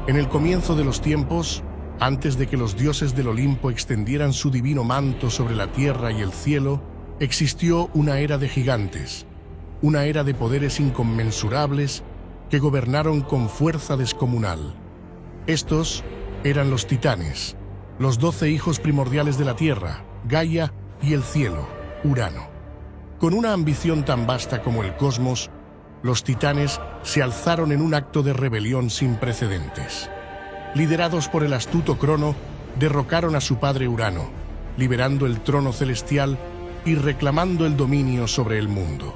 En el comienzo de los tiempos, antes de que los dioses del Olimpo extendieran su divino manto sobre la tierra y el cielo, existió una era de gigantes, una era de poderes inconmensurables que gobernaron con fuerza descomunal. Estos eran los titanes, los 12 hijos primordiales de la tierra, Gaia, y el cielo, Urano. Con una ambición tan vasta como el cosmos, los titanes se alzaron en un acto de rebelión sin precedentes. Liderados por el astuto Crono, derrocaron a su padre Urano, liberando el trono celestial y reclamando el dominio sobre el mundo.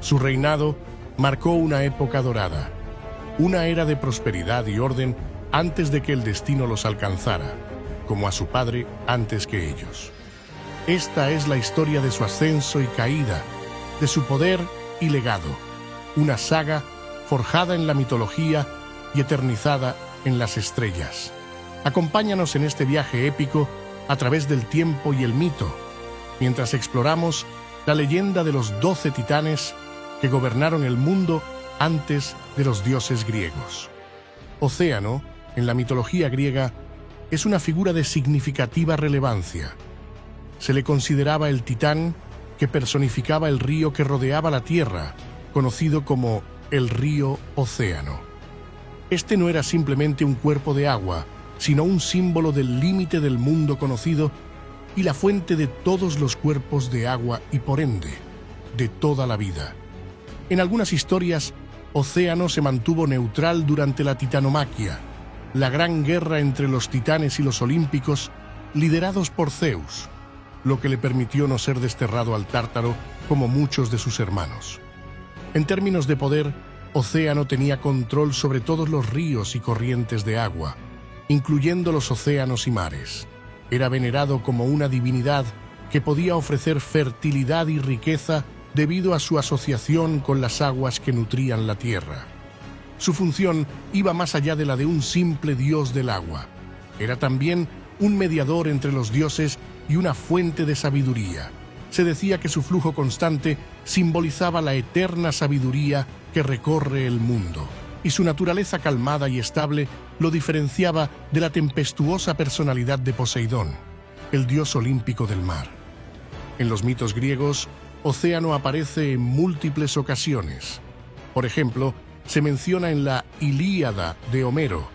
Su reinado marcó una época dorada, una era de prosperidad y orden antes de que el destino los alcanzara, como a su padre antes que ellos. Esta es la historia de su ascenso y caída, de su poder y legado, una saga forjada en la mitología y eternizada en las estrellas. Acompáñanos en este viaje épico a través del tiempo y el mito, mientras exploramos la leyenda de los 12 titanes que gobernaron el mundo antes de los dioses griegos. Océano, en la mitología griega, es una figura de significativa relevancia. Se le consideraba el titán que personificaba el río que rodeaba la tierra, conocido como el río Océano. Este no era simplemente un cuerpo de agua, sino un símbolo del límite del mundo conocido y la fuente de todos los cuerpos de agua y, por ende, de toda la vida. En algunas historias, Océano se mantuvo neutral durante la Titanomaquia, la gran guerra entre los titanes y los olímpicos, liderados por Zeus, lo que le permitió no ser desterrado al Tártaro como muchos de sus hermanos. En términos de poder, Océano tenía control sobre todos los ríos y corrientes de agua, incluyendo los océanos y mares. Era venerado como una divinidad que podía ofrecer fertilidad y riqueza debido a su asociación con las aguas que nutrían la tierra. Su función iba más allá de la de un simple dios del agua. Era también un mediador entre los dioses y una fuente de sabiduría. Se decía que su flujo constante simbolizaba la eterna sabiduría que recorre el mundo, y su naturaleza calmada y estable lo diferenciaba de la tempestuosa personalidad de Poseidón, el dios olímpico del mar. En los mitos griegos, Océano aparece en múltiples ocasiones. Por ejemplo, se menciona en la Ilíada de Homero,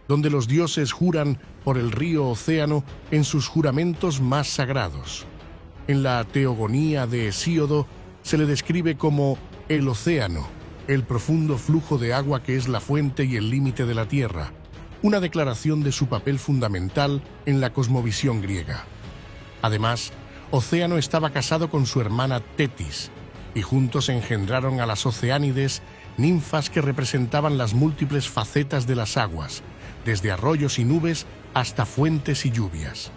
donde los dioses juran por el río Océano en sus juramentos más sagrados. En la Teogonía de Hesíodo se le describe como el océano, el profundo flujo de agua que es la fuente y el límite de la tierra, una declaración de su papel fundamental en la cosmovisión griega. Además, Océano estaba casado con su hermana Tetis, y juntos engendraron a las Oceánides, ninfas que representaban las múltiples facetas de las aguas, desde arroyos y nubes hasta fuentes y lluvias.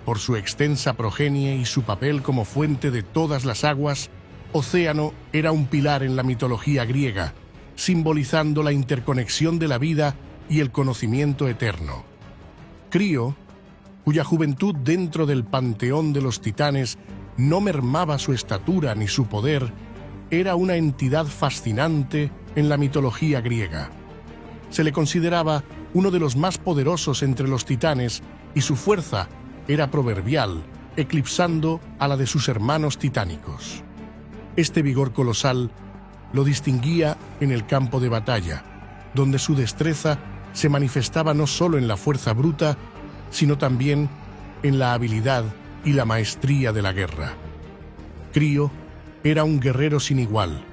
Por su extensa progenie y su papel como fuente de todas las aguas, Océano era un pilar en la mitología griega, simbolizando la interconexión de la vida y el conocimiento eterno. Crío, cuya juventud dentro del panteón de los titanes no mermaba su estatura ni su poder, era una entidad fascinante en la mitología griega. Se le consideraba uno de los más poderosos entre los titanes y su fuerza era proverbial, eclipsando a la de sus hermanos titánicos. Este vigor colosal lo distinguía en el campo de batalla, donde su destreza se manifestaba no solo en la fuerza bruta, sino también en la habilidad y la maestría de la guerra. Crío era un guerrero sin igual,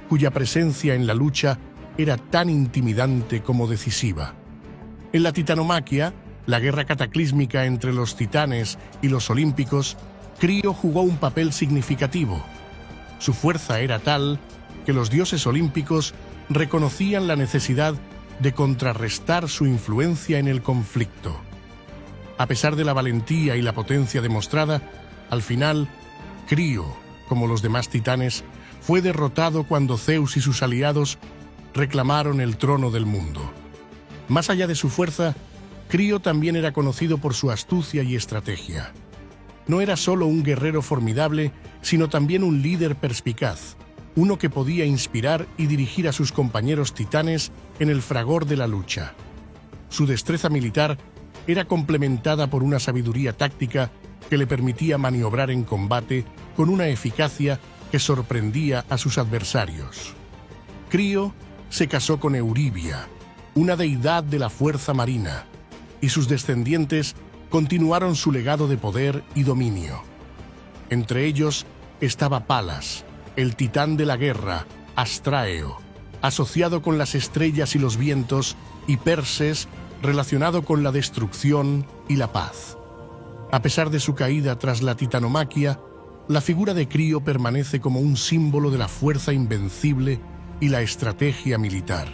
cuya presencia en la lucha era tan intimidante como decisiva. En la Titanomaquia, la guerra cataclísmica entre los titanes y los olímpicos, Crío jugó un papel significativo. Su fuerza era tal que los dioses olímpicos reconocían la necesidad de contrarrestar su influencia en el conflicto. A pesar de la valentía y la potencia demostrada, al final, Crío, como los demás titanes, fue derrotado cuando Zeus y sus aliados reclamaron el trono del mundo. Más allá de su fuerza, Crío también era conocido por su astucia y estrategia. No era solo un guerrero formidable, sino también un líder perspicaz, uno que podía inspirar y dirigir a sus compañeros titanes en el fragor de la lucha. Su destreza militar era complementada por una sabiduría táctica que le permitía maniobrar en combate con una eficacia que sorprendía a sus adversarios. Crío se casó con Euribia, una deidad de la fuerza marina, y sus descendientes continuaron su legado de poder y dominio. Entre ellos estaba Palas, el titán de la guerra, Astraeo, asociado con las estrellas y los vientos, y Perses, relacionado con la destrucción y la paz. A pesar de su caída tras la titanomaquia, la figura de Crío permanece como un símbolo de la fuerza invencible y la estrategia militar.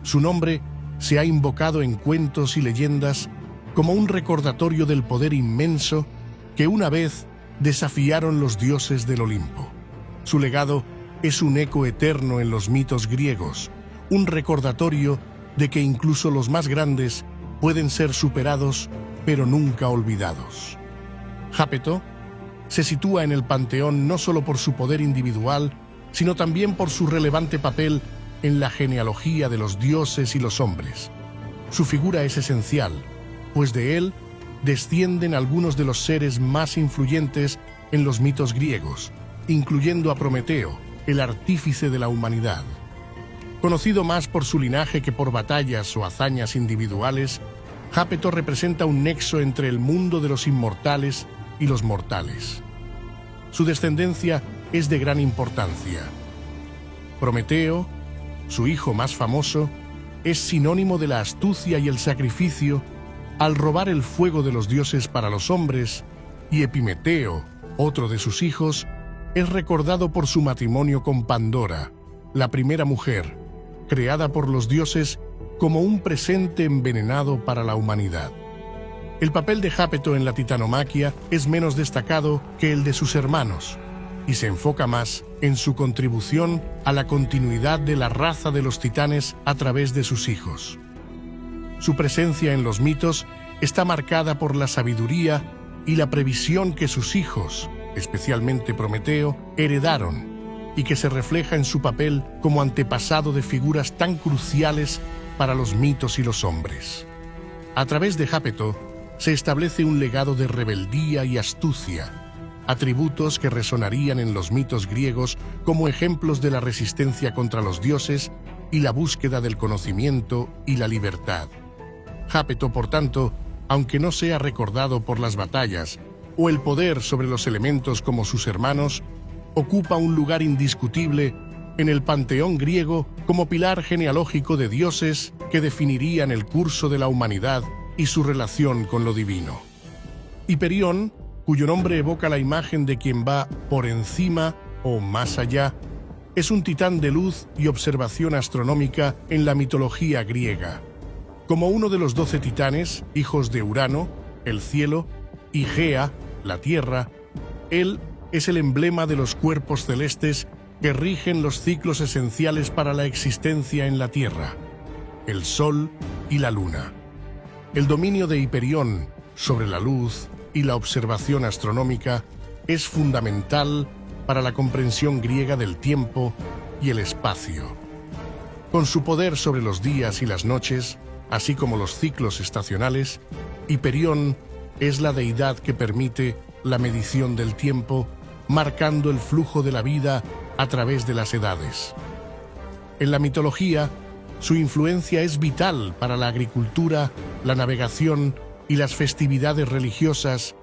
Su nombre se ha invocado en cuentos y leyendas como un recordatorio del poder inmenso que una vez desafiaron los dioses del Olimpo. Su legado es un eco eterno en los mitos griegos, un recordatorio de que incluso los más grandes pueden ser superados, pero nunca olvidados. Jápeto se sitúa en el panteón no solo por su poder individual, sino también por su relevante papel en la genealogía de los dioses y los hombres. Su figura es esencial, pues de él descienden algunos de los seres más influyentes en los mitos griegos, incluyendo a Prometeo, el artífice de la humanidad. Conocido más por su linaje que por batallas o hazañas individuales, Jápeto representa un nexo entre el mundo de los inmortales y los mortales. Su descendencia es de gran importancia. Prometeo, su hijo más famoso, es sinónimo de la astucia y el sacrificio al robar el fuego de los dioses para los hombres, y Epimeteo, otro de sus hijos, es recordado por su matrimonio con Pandora, la primera mujer, creada por los dioses como un presente envenenado para la humanidad. El papel de Jápeto en la titanomaquia es menos destacado que el de sus hermanos, y se enfoca más en su contribución a la continuidad de la raza de los titanes a través de sus hijos. Su presencia en los mitos está marcada por la sabiduría y la previsión que sus hijos, especialmente Prometeo, heredaron, y que se refleja en su papel como antepasado de figuras tan cruciales para los mitos y los hombres. A través de Jápeto se establece un legado de rebeldía y astucia, atributos que resonarían en los mitos griegos como ejemplos de la resistencia contra los dioses y la búsqueda del conocimiento y la libertad. Jápeto, por tanto, aunque no sea recordado por las batallas o el poder sobre los elementos como sus hermanos, ocupa un lugar indiscutible en el panteón griego como pilar genealógico de dioses que definirían el curso de la humanidad y su relación con lo divino. Hiperión, cuyo nombre evoca la imagen de quien va por encima o más allá, es un titán de luz y observación astronómica en la mitología griega. Como uno de los 12 titanes, hijos de Urano, el cielo, y Gea, la tierra, él es el emblema de los cuerpos celestes que rigen los ciclos esenciales para la existencia en la Tierra, el Sol y la Luna. El dominio de Hiperión sobre la luz y la observación astronómica es fundamental para la comprensión griega del tiempo y el espacio. Con su poder sobre los días y las noches, así como los ciclos estacionales, Hiperión es la deidad que permite la medición del tiempo, marcando el flujo de la vida a través de las edades. En la mitología, su influencia es vital para la agricultura, la navegación y las festividades religiosas,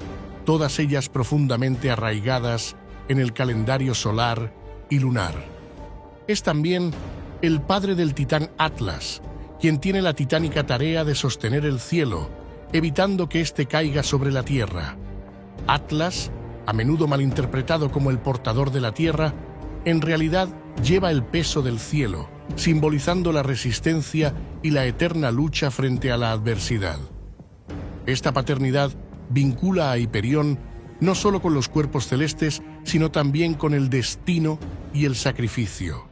todas ellas profundamente arraigadas en el calendario solar y lunar. Es también el padre del titán Atlas, quien tiene la titánica tarea de sostener el cielo, evitando que éste caiga sobre la tierra. Atlas, a menudo malinterpretado como el portador de la tierra, en realidad lleva el peso del cielo, simbolizando la resistencia y la eterna lucha frente a la adversidad. Esta paternidad vincula a Hiperión no solo con los cuerpos celestes, sino también con el destino y el sacrificio.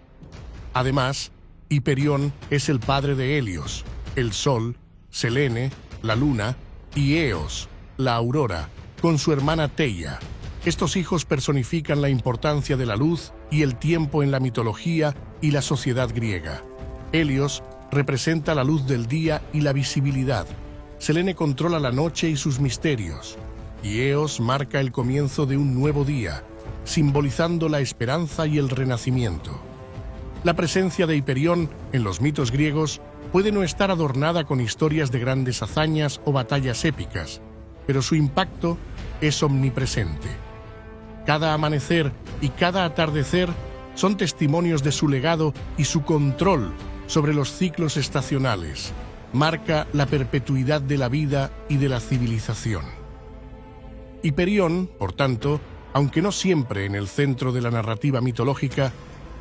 Además, Hiperión es el padre de Helios, el Sol, Selene, la Luna, y Eos, la Aurora, con su hermana Teia. Estos hijos personifican la importancia de la luz y el tiempo en la mitología y la sociedad griega. Helios representa la luz del día y la visibilidad. Selene controla la noche y sus misterios, y Eos marca el comienzo de un nuevo día, simbolizando la esperanza y el renacimiento. La presencia de Hiperión en los mitos griegos puede no estar adornada con historias de grandes hazañas o batallas épicas, pero su impacto es omnipresente. Cada amanecer y cada atardecer son testimonios de su legado y su control sobre los ciclos estacionales. Marca la perpetuidad de la vida y de la civilización. Hiperión, por tanto, aunque no siempre en el centro de la narrativa mitológica,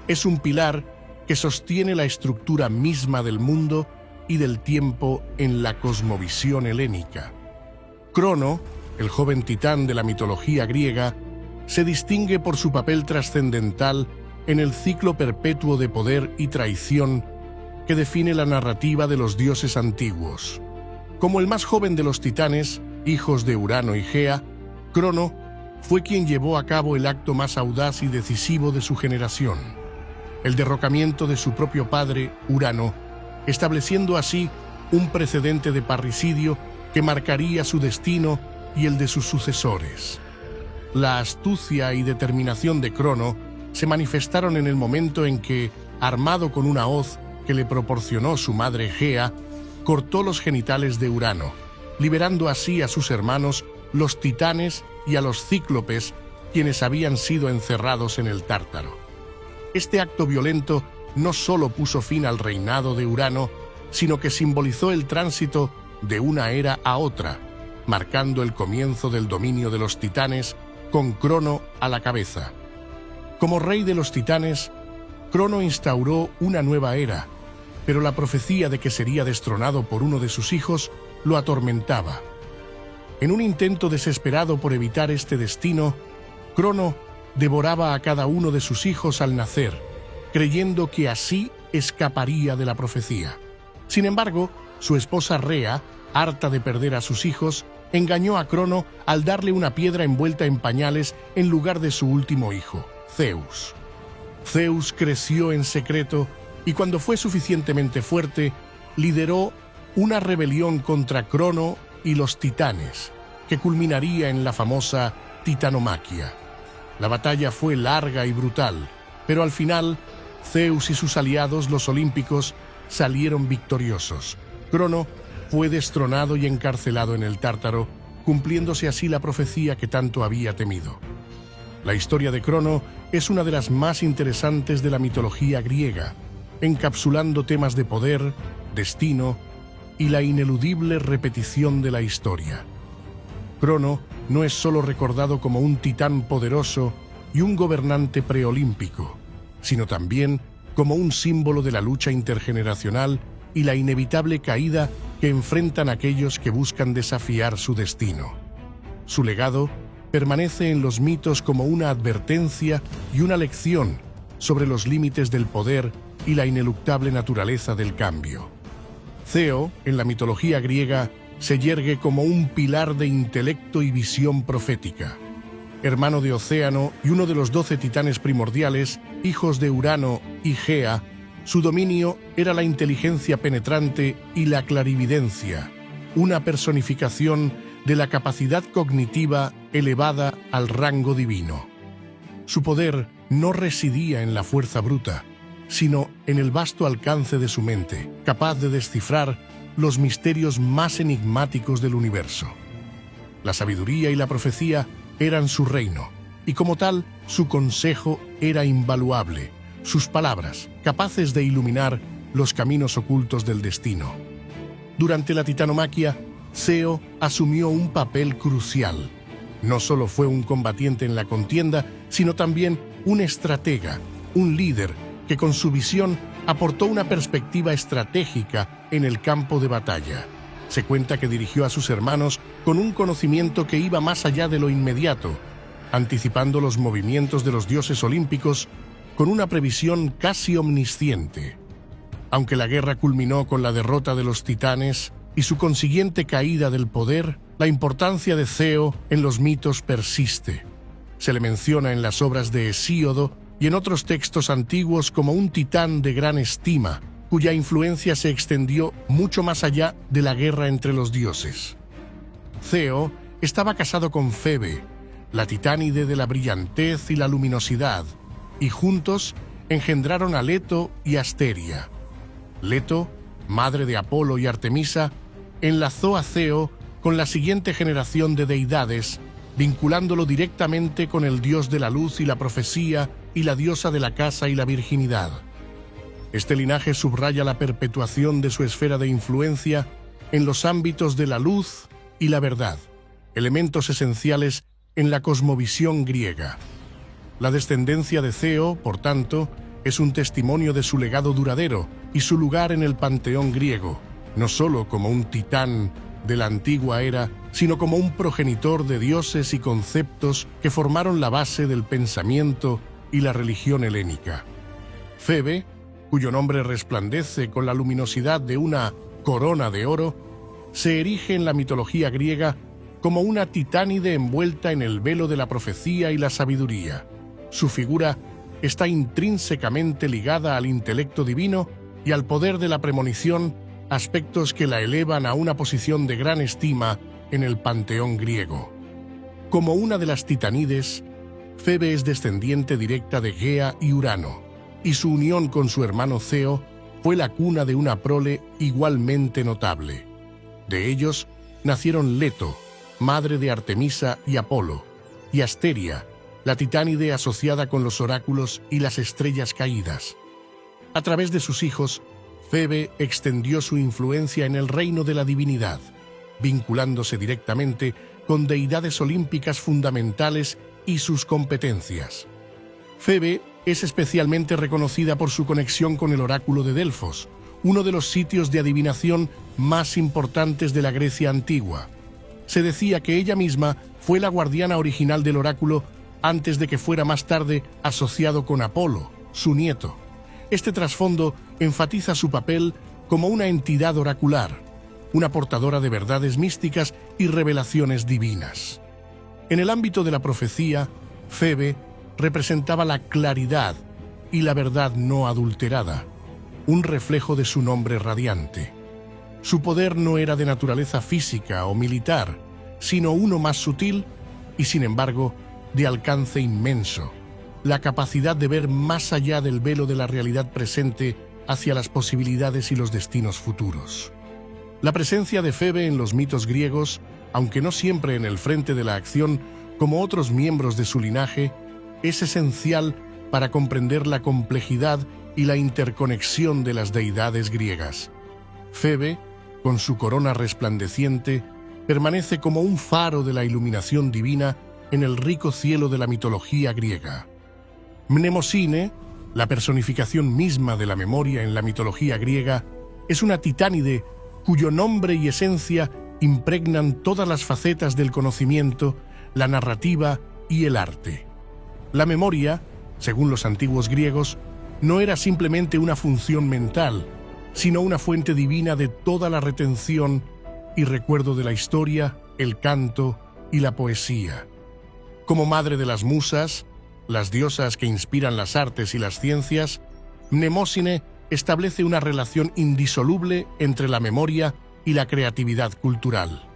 es un pilar que sostiene la estructura misma del mundo y del tiempo en la cosmovisión helénica. Crono, el joven titán de la mitología griega, se distingue por su papel trascendental en el ciclo perpetuo de poder y traición que define la narrativa de los dioses antiguos. Como el más joven de los titanes, hijos de Urano y Gea, Crono fue quien llevó a cabo el acto más audaz y decisivo de su generación, el derrocamiento de su propio padre, Urano, estableciendo así un precedente de parricidio que marcaría su destino y el de sus sucesores. La astucia y determinación de Crono se manifestaron en el momento en que, armado con una hoz que le proporcionó su madre Gea, cortó los genitales de Urano, liberando así a sus hermanos, los titanes, y a los cíclopes, quienes habían sido encerrados en el Tártaro. Este acto violento no solo puso fin al reinado de Urano, sino que simbolizó el tránsito de una era a otra, marcando el comienzo del dominio de los titanes, con Crono a la cabeza. Como rey de los titanes, Crono instauró una nueva era, pero la profecía de que sería destronado por uno de sus hijos lo atormentaba. En un intento desesperado por evitar este destino, Crono devoraba a cada uno de sus hijos al nacer, creyendo que así escaparía de la profecía. Sin embargo, su esposa Rea, harta de perder a sus hijos, engañó a Crono al darle una piedra envuelta en pañales en lugar de su último hijo, Zeus. Zeus creció en secreto y cuando fue suficientemente fuerte, lideró una rebelión contra Crono y los titanes, que culminaría en la famosa Titanomaquia. La batalla fue larga y brutal, pero al final, Zeus y sus aliados, los olímpicos, salieron victoriosos. Crono fue destronado y encarcelado en el Tártaro, cumpliéndose así la profecía que tanto había temido. La historia de Crono es una de las más interesantes de la mitología griega, encapsulando temas de poder, destino y la ineludible repetición de la historia. Crono no es solo recordado como un titán poderoso y un gobernante preolímpico, sino también como un símbolo de la lucha intergeneracional y la inevitable caída que enfrentan aquellos que buscan desafiar su destino. Su legado permanece en los mitos como una advertencia y una lección sobre los límites del poder y la ineluctable naturaleza del cambio. Ceo, en la mitología griega, se yergue como un pilar de intelecto y visión profética. Hermano de Océano y uno de los 12 titanes primordiales, hijos de Urano y Gea, su dominio era la inteligencia penetrante y la clarividencia, una personificación de la capacidad cognitiva elevada al rango divino. Su poder no residía en la fuerza bruta, sino en el vasto alcance de su mente, capaz de descifrar los misterios más enigmáticos del universo. La sabiduría y la profecía eran su reino, y como tal, su consejo era invaluable, sus palabras capaces de iluminar los caminos ocultos del destino. Durante la Titanomaquia, Ceo asumió un papel crucial. No solo fue un combatiente en la contienda, sino también un estratega, un líder que con su visión aportó una perspectiva estratégica en el campo de batalla. Se cuenta que dirigió a sus hermanos con un conocimiento que iba más allá de lo inmediato, anticipando los movimientos de los dioses olímpicos con una previsión casi omnisciente. Aunque la guerra culminó con la derrota de los titanes y su consiguiente caída del poder, la importancia de Ceo en los mitos persiste. Se le menciona en las obras de Hesíodo y en otros textos antiguos como un titán de gran estima, cuya influencia se extendió mucho más allá de la guerra entre los dioses. Ceo estaba casado con Febe, la titánide de la brillantez y la luminosidad, y juntos engendraron a Leto y Asteria. Leto, madre de Apolo y Artemisa, enlazó a Ceo con la siguiente generación de deidades, vinculándolo directamente con el dios de la luz y la profecía y la diosa de la casa y la virginidad. Este linaje subraya la perpetuación de su esfera de influencia en los ámbitos de la luz y la verdad, elementos esenciales en la cosmovisión griega. La descendencia de Ceo, por tanto, es un testimonio de su legado duradero y su lugar en el panteón griego, no solo como un titán de la antigua era, sino como un progenitor de dioses y conceptos que formaron la base del pensamiento y la religión helénica. Febe, cuyo nombre resplandece con la luminosidad de una corona de oro, se erige en la mitología griega como una titánide envuelta en el velo de la profecía y la sabiduría. Su figura está intrínsecamente ligada al intelecto divino y al poder de la premonición, aspectos que la elevan a una posición de gran estima en el panteón griego. Como una de las titanides, Febe es descendiente directa de Gea y Urano, y su unión con su hermano Ceo fue la cuna de una prole igualmente notable. De ellos nacieron Leto, madre de Artemisa y Apolo, y Asteria, la titánide asociada con los oráculos y las estrellas caídas. A través de sus hijos, Febe extendió su influencia en el reino de la divinidad, vinculándose directamente con deidades olímpicas fundamentales y sus competencias. Febe es especialmente reconocida por su conexión con el oráculo de Delfos, uno de los sitios de adivinación más importantes de la Grecia antigua. Se decía que ella misma fue la guardiana original del oráculo antes de que fuera más tarde asociado con Apolo, su nieto. Este trasfondo enfatiza su papel como una entidad oracular, una portadora de verdades místicas y revelaciones divinas. En el ámbito de la profecía, Febe representaba la claridad y la verdad no adulterada, un reflejo de su nombre radiante. Su poder no era de naturaleza física o militar, sino uno más sutil y, sin embargo, de alcance inmenso, la capacidad de ver más allá del velo de la realidad presente hacia las posibilidades y los destinos futuros. La presencia de Febe en los mitos griegos, aunque no siempre en el frente de la acción como otros miembros de su linaje, es esencial para comprender la complejidad y la interconexión de las deidades griegas. Febe, con su corona resplandeciente, permanece como un faro de la iluminación divina en el rico cielo de la mitología griega. Mnemosine, la personificación misma de la memoria en la mitología griega, es una titánide cuyo nombre y esencia impregnan todas las facetas del conocimiento, la narrativa y el arte. La memoria, según los antiguos griegos, no era simplemente una función mental, sino una fuente divina de toda la retención y recuerdo de la historia, el canto y la poesía. Como madre de las musas, las diosas que inspiran las artes y las ciencias, Mnemosine establece una relación indisoluble entre la memoria y la creatividad cultural.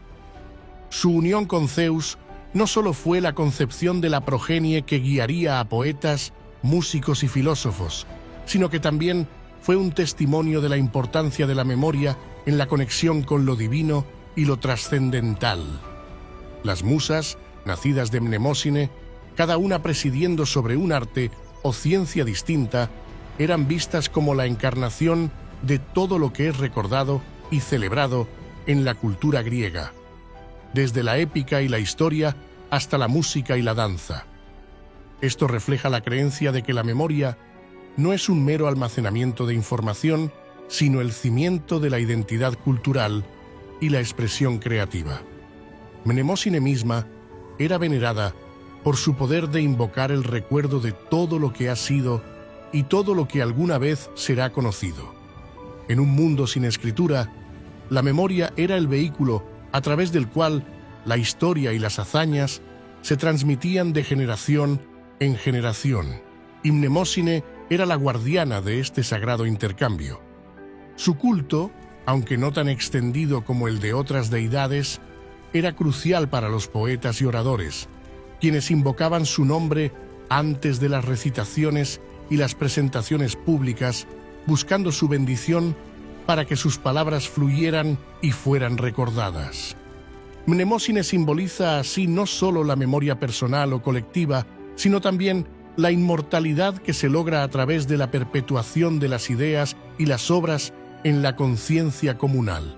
Su unión con Zeus no solo fue la concepción de la progenie que guiaría a poetas, músicos y filósofos, sino que también fue un testimonio de la importancia de la memoria en la conexión con lo divino y lo trascendental. Las musas, nacidas de Mnemosine, cada una presidiendo sobre un arte o ciencia distinta, eran vistas como la encarnación de todo lo que es recordado y celebrado en la cultura griega, desde la épica y la historia hasta la música y la danza. Esto refleja la creencia de que la memoria no es un mero almacenamiento de información, sino el cimiento de la identidad cultural y la expresión creativa. Mnemosine misma era venerada por su poder de invocar el recuerdo de todo lo que ha sido y todo lo que alguna vez será conocido. En un mundo sin escritura, la memoria era el vehículo a través del cual la historia y las hazañas se transmitían de generación en generación, y Mnemosine era la guardiana de este sagrado intercambio. Su culto, aunque no tan extendido como el de otras deidades, era crucial para los poetas y oradores, quienes invocaban su nombre antes de las recitaciones y las presentaciones públicas, buscando su bendición para que sus palabras fluyeran y fueran recordadas. Mnemósine simboliza así no solo la memoria personal o colectiva, sino también la inmortalidad que se logra a través de la perpetuación de las ideas y las obras en la conciencia comunal.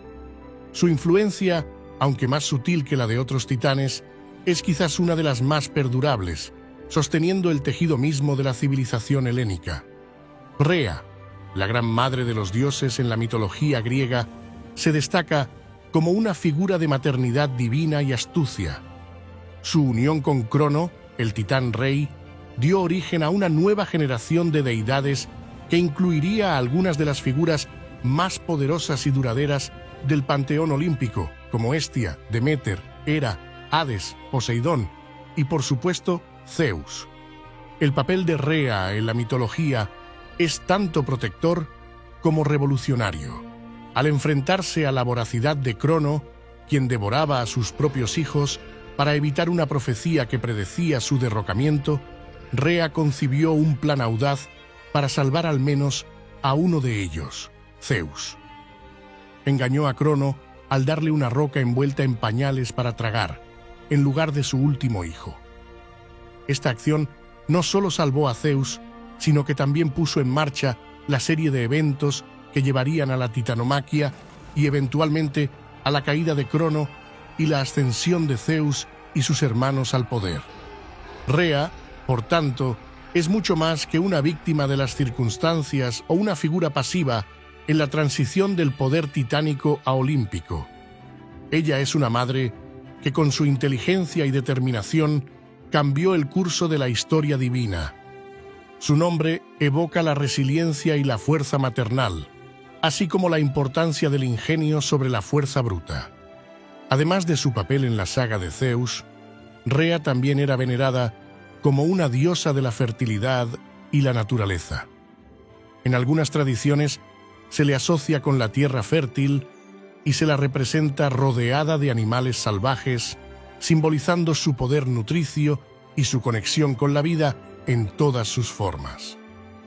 Su influencia, aunque más sutil que la de otros titanes, es quizás una de las más perdurables, sosteniendo el tejido mismo de la civilización helénica. Rea, la gran madre de los dioses en la mitología griega, se destaca como una figura de maternidad divina y astucia. Su unión con Crono, el titán rey, dio origen a una nueva generación de deidades que incluiría a algunas de las figuras más poderosas y duraderas del panteón olímpico, como Hestia, Deméter, Hera, Hades, Poseidón y, por supuesto, Zeus. El papel de Rea en la mitología es tanto protector como revolucionario. Al enfrentarse a la voracidad de Crono, quien devoraba a sus propios hijos para evitar una profecía que predecía su derrocamiento, Rea concibió un plan audaz para salvar al menos a uno de ellos, Zeus. Engañó a Crono al darle una roca envuelta en pañales para tragar, en lugar de su último hijo. Esta acción no solo salvó a Zeus, sino que también puso en marcha la serie de eventos que llevarían a la titanomaquia y eventualmente a la caída de Crono y la ascensión de Zeus y sus hermanos al poder. Rea, por tanto, es mucho más que una víctima de las circunstancias o una figura pasiva en la transición del poder titánico a olímpico. Ella es una madre que con su inteligencia y determinación cambió el curso de la historia divina. Su nombre evoca la resiliencia y la fuerza maternal, así como la importancia del ingenio sobre la fuerza bruta. Además de su papel en la saga de Zeus, Rea también era venerada como una diosa de la fertilidad y la naturaleza. En algunas tradiciones se le asocia con la tierra fértil y se la representa rodeada de animales salvajes, simbolizando su poder nutricio y su conexión con la vida en todas sus formas.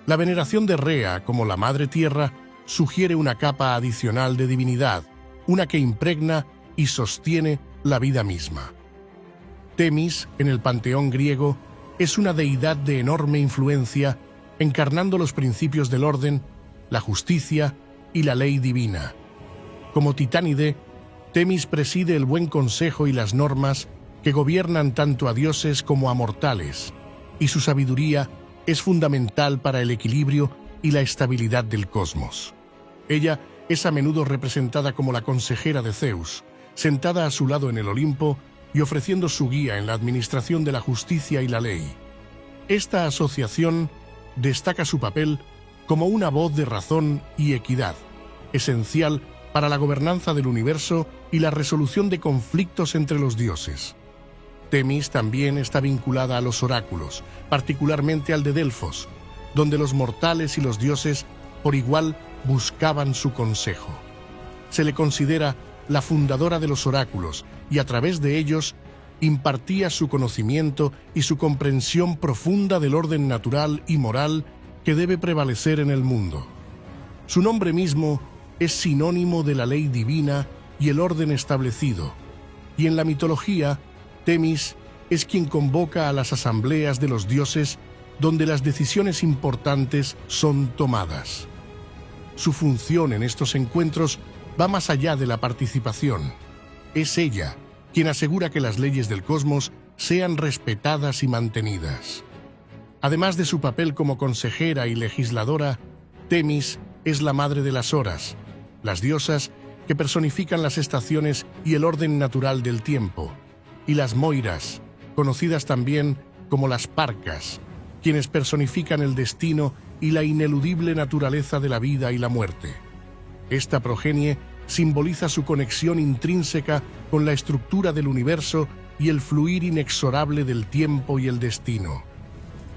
La veneración de Rea como la Madre Tierra sugiere una capa adicional de divinidad, una que impregna y sostiene la vida misma. Temis, en el panteón griego, es una deidad de enorme influencia, encarnando los principios del orden, la justicia y la ley divina. Como titánide, Temis preside el buen consejo y las normas que gobiernan tanto a dioses como a mortales, y su sabiduría es fundamental para el equilibrio y la estabilidad del cosmos. Ella es a menudo representada como la consejera de Zeus, sentada a su lado en el Olimpo y ofreciendo su guía en la administración de la justicia y la ley. Esta asociación destaca su papel como una voz de razón y equidad, esencial para la gobernanza del universo y la resolución de conflictos entre los dioses. Temis también está vinculada a los oráculos, particularmente al de Delfos, donde los mortales y los dioses por igual buscaban su consejo. Se le considera la fundadora de los oráculos y a través de ellos impartía su conocimiento y su comprensión profunda del orden natural y moral que debe prevalecer en el mundo. Su nombre mismo es sinónimo de la ley divina y el orden establecido, y en la mitología, Temis es quien convoca a las asambleas de los dioses donde las decisiones importantes son tomadas. Su función en estos encuentros va más allá de la participación. Es ella quien asegura que las leyes del cosmos sean respetadas y mantenidas. Además de su papel como consejera y legisladora, Temis es la madre de las horas, las diosas que personifican las estaciones y el orden natural del tiempo, y las moiras, conocidas también como las parcas, quienes personifican el destino y la ineludible naturaleza de la vida y la muerte. Esta progenie simboliza su conexión intrínseca con la estructura del universo y el fluir inexorable del tiempo y el destino.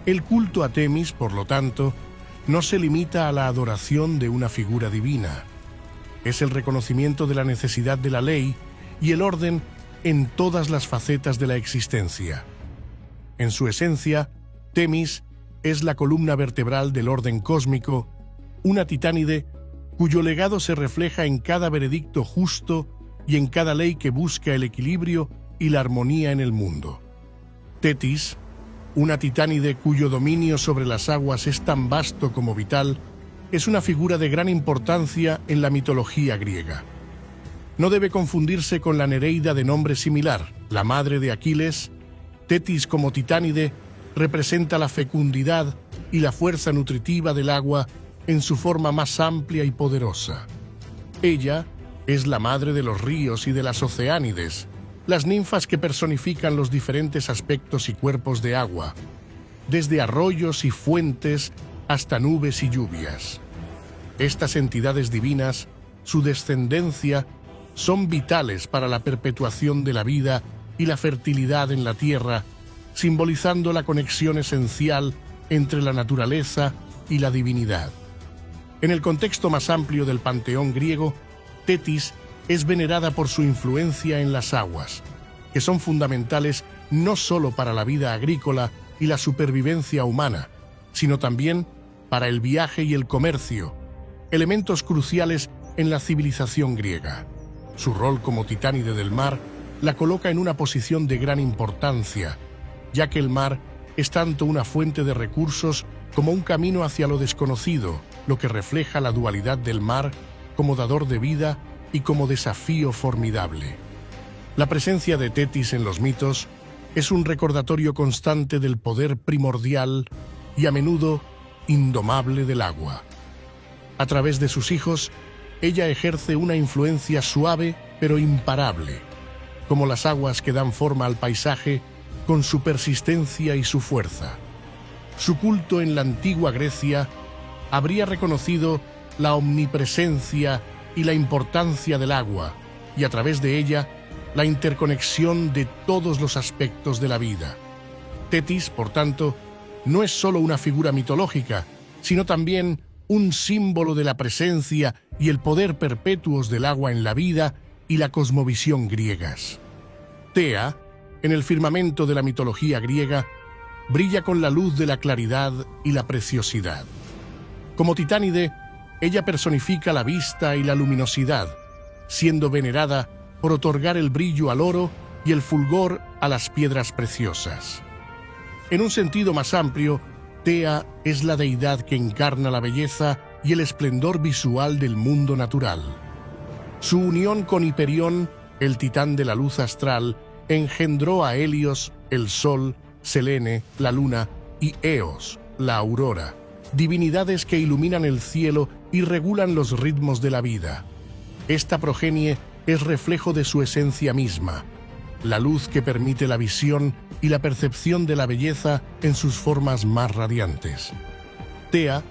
El culto a Temis, por lo tanto, no se limita a la adoración de una figura divina, es el reconocimiento de la necesidad de la ley y el orden en todas las facetas de la existencia. En su esencia, Temis es la columna vertebral del orden cósmico, una titánide cuyo legado se refleja en cada veredicto justo y en cada ley que busca el equilibrio y la armonía en el mundo. Tetis, una titánide cuyo dominio sobre las aguas es tan vasto como vital, es una figura de gran importancia en la mitología griega. No debe confundirse con la Nereida de nombre similar, la madre de Aquiles. Tetis como titánide representa la fecundidad y la fuerza nutritiva del agua en su forma más amplia y poderosa. Ella es la madre de los ríos y de las oceánides, las ninfas que personifican los diferentes aspectos y cuerpos de agua, desde arroyos y fuentes hasta nubes y lluvias. Estas entidades divinas, su descendencia, son vitales para la perpetuación de la vida y la fertilidad en la tierra, simbolizando la conexión esencial entre la naturaleza y la divinidad. En el contexto más amplio del panteón griego, Tetis es venerada por su influencia en las aguas, que son fundamentales no solo para la vida agrícola y la supervivencia humana, sino también para el viaje y el comercio, elementos cruciales en la civilización griega. Su rol como titánide del mar la coloca en una posición de gran importancia, ya que el mar es tanto una fuente de recursos como un camino hacia lo desconocido, lo que refleja la dualidad del mar como dador de vida y como desafío formidable. La presencia de Tetis en los mitos es un recordatorio constante del poder primordial y a menudo indomable del agua. A través de sus hijos, ella ejerce una influencia suave pero imparable, como las aguas que dan forma al paisaje con su persistencia y su fuerza. Su culto en la antigua Grecia habría reconocido la omnipresencia y la importancia del agua, y a través de ella, la interconexión de todos los aspectos de la vida. Tetis, por tanto, no es solo una figura mitológica, sino también un símbolo de la presencia y el poder perpetuos del agua en la vida y la cosmovisión griegas. Tea, en el firmamento de la mitología griega, brilla con la luz de la claridad y la preciosidad. Como titánide, ella personifica la vista y la luminosidad, siendo venerada por otorgar el brillo al oro y el fulgor a las piedras preciosas. En un sentido más amplio, Tea es la deidad que encarna la belleza y el esplendor visual del mundo natural. Su unión con Hiperión, el titán de la luz astral, engendró a Helios, el sol, Selene, la luna, y Eos, la aurora, divinidades que iluminan el cielo y regulan los ritmos de la vida. Esta progenie es reflejo de su esencia misma, la luz que permite la visión y la percepción de la belleza en sus formas más radiantes. Tea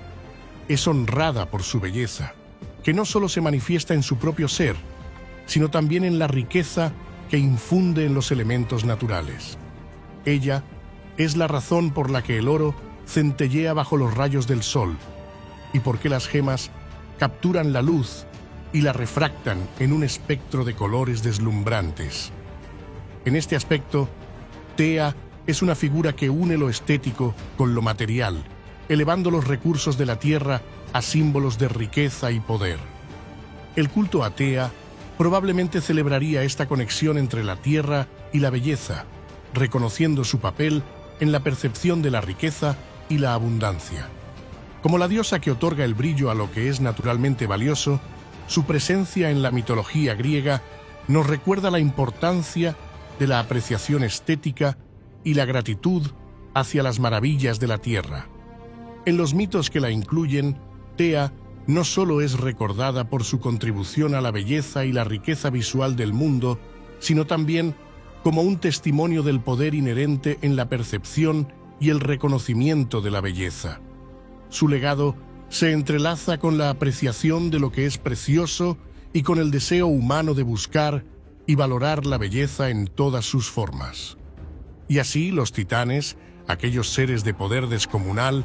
es honrada por su belleza, que no solo se manifiesta en su propio ser, sino también en la riqueza que infunde en los elementos naturales. Ella es la razón por la que el oro centellea bajo los rayos del sol y por qué las gemas capturan la luz y la refractan en un espectro de colores deslumbrantes. En este aspecto, Tea es una figura que une lo estético con lo material, elevando los recursos de la tierra a símbolos de riqueza y poder. El culto a Tea probablemente celebraría esta conexión entre la tierra y la belleza, reconociendo su papel en la percepción de la riqueza y la abundancia. Como la diosa que otorga el brillo a lo que es naturalmente valioso, su presencia en la mitología griega nos recuerda la importancia de la apreciación estética y la gratitud hacia las maravillas de la tierra. En los mitos que la incluyen, Tea no solo es recordada por su contribución a la belleza y la riqueza visual del mundo, sino también como un testimonio del poder inherente en la percepción y el reconocimiento de la belleza. Su legado se entrelaza con la apreciación de lo que es precioso y con el deseo humano de buscar y valorar la belleza en todas sus formas. Y así los titanes, aquellos seres de poder descomunal,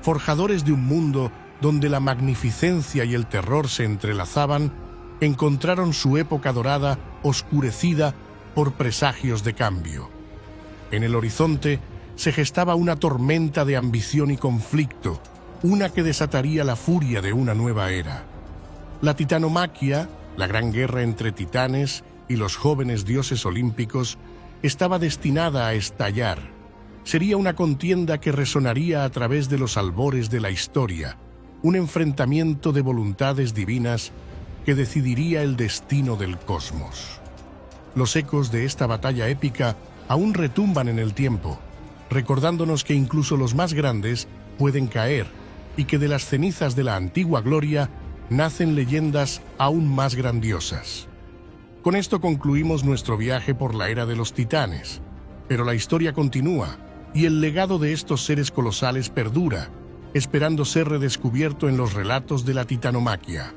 forjadores de un mundo donde la magnificencia y el terror se entrelazaban, encontraron su época dorada oscurecida por presagios de cambio. En el horizonte se gestaba una tormenta de ambición y conflicto, una que desataría la furia de una nueva era. La titanomaquia, la gran guerra entre titanes y los jóvenes dioses olímpicos, estaba destinada a estallar. Sería una contienda que resonaría a través de los albores de la historia, un enfrentamiento de voluntades divinas que decidiría el destino del cosmos. Los ecos de esta batalla épica aún retumban en el tiempo, recordándonos que incluso los más grandes pueden caer y que de las cenizas de la antigua gloria nacen leyendas aún más grandiosas. Con esto concluimos nuestro viaje por la era de los titanes, pero la historia continúa y el legado de estos seres colosales perdura, esperando ser redescubierto en los relatos de la titanomaquia.